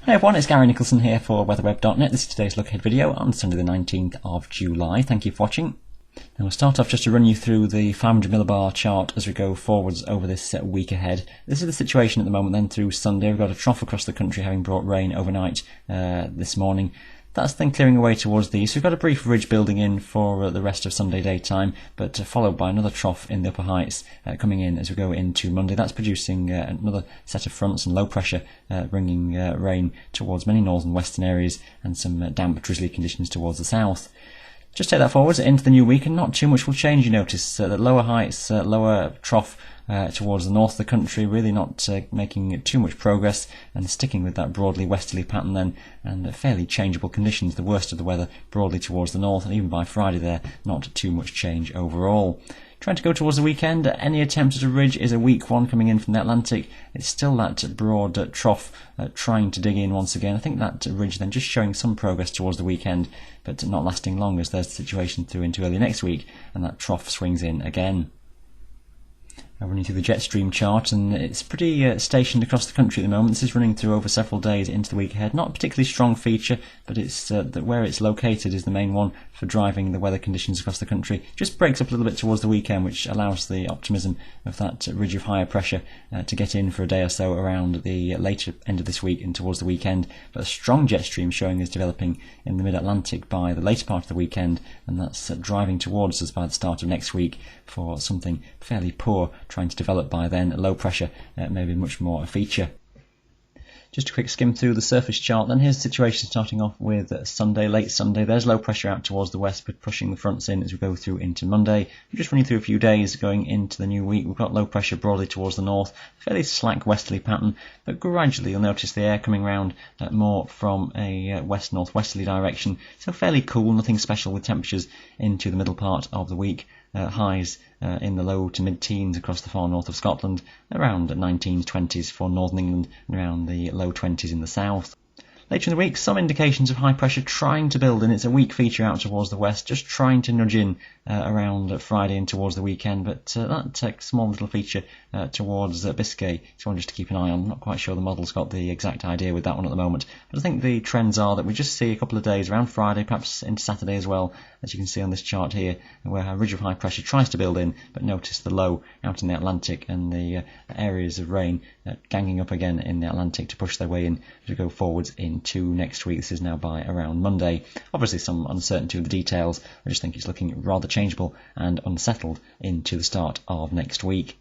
Hey everyone, it's Gary Nicholson here for weatherweb.net. This is today's look ahead video on Sunday the 19th of July. Thank you for watching. Now we'll start off just to run you through the 500 millibar chart as we go forwards over this week ahead. This is the situation at the moment then through Sunday. We've got a trough across the country having brought rain overnight this morning. That's then clearing away towards the east. We've got a brief ridge building in for the rest of Sunday daytime, but followed by another trough in the upper heights coming in as we go into Monday. That's producing another set of fronts and low pressure, bringing rain towards many northern western areas and some damp drizzly conditions towards the south. Just take that forwards into the new week and not too much will change. You notice that lower heights, lower trough towards the north of the country, really not making too much progress and sticking with that broadly westerly pattern then, and fairly changeable conditions, the worst of the weather broadly towards the north, and even by Friday there, not too much change overall. Trying to go towards the weekend, any attempt at a ridge is a weak one coming in from the Atlantic. It's still that broad trough trying to dig in once again. I think that ridge then just showing some progress towards the weekend, but not lasting long as there's the situation through into early next week, and that trough swings in again. I'm running through the Jetstream chart, and it's pretty stationed across the country at the moment. This is running through over several days into the week ahead. Not a particularly strong feature, but it's that where it's located is the main one for driving the weather conditions across the country. Just breaks up a little bit towards the weekend, which allows the optimism of that ridge of higher pressure to get in for a day or so around the later end of this week and towards the weekend. But a strong jet stream showing is developing in the mid-Atlantic by the later part of the weekend, and that's driving towards us by the start of next week for something fairly poor trying to develop by then. Low pressure maybe much more a feature. Just a quick skim through the surface chart then. Here's the situation starting off with Sunday, late Sunday. There's low pressure out towards the west, but pushing the fronts in as we go through into Monday. We're just running through a few days going into the new week. We've got low pressure broadly towards the north, fairly slack westerly pattern, but gradually you'll notice the air coming round more from a west-northwesterly direction. So fairly cool, nothing special with temperatures into the middle part of the week. Highs in the low to mid-teens across the far north of Scotland, around 19s, 20s for northern England, and around the low 20s in the south. Later in the week, some indications of high pressure trying to build in. It's a weak feature out towards the west, just trying to nudge in around Friday and towards the weekend, but that small little feature towards Biscay is one just to keep an eye on. I'm not quite sure the model's got the exact idea with that one at the moment, but I think the trends are that we just see a couple of days around Friday, perhaps into Saturday as well, as you can see on this chart here, where a ridge of high pressure tries to build in, but notice the low out in the Atlantic and the areas of rain ganging up again in the Atlantic to push their way in as we go forwards into next week. This is now by around Monday. Obviously some uncertainty with the details. I just think it's looking rather changeable and unsettled into the start of next week.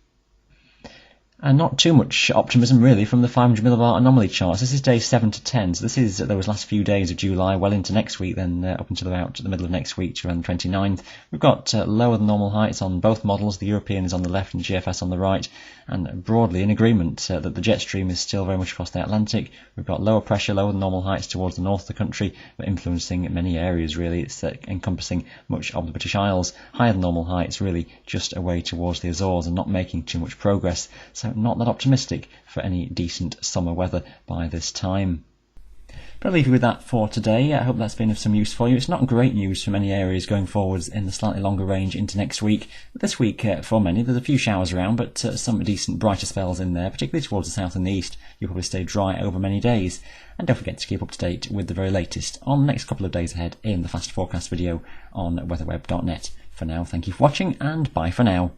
And not too much optimism really from the 500 millibar anomaly charts. This is days 7 to 10, so this is those last few days of July, well into next week then, up until about the middle of next week to around the 29th. We've got lower than normal heights on both models. The European is on the left and GFS on the right, and broadly in agreement that the jet stream is still very much across the Atlantic. We've got lower pressure, lower than normal heights towards the north of the country, but influencing many areas really. It's encompassing much of the British Isles. Higher than normal heights really just away towards the Azores and not making too much progress. So not that optimistic for any decent summer weather by this time. But I'll leave you with that for today. I hope that's been of some use for you. It's not great news for many areas going forwards in the slightly longer range into next week. This week, for many, there's a few showers around, but some decent brighter spells in there, particularly towards the south and the east. You'll probably stay dry over many days. And don't forget to keep up to date with the very latest on the next couple of days ahead in the Fast Forecast video on weatherweb.net. For now, thank you for watching, and bye for now.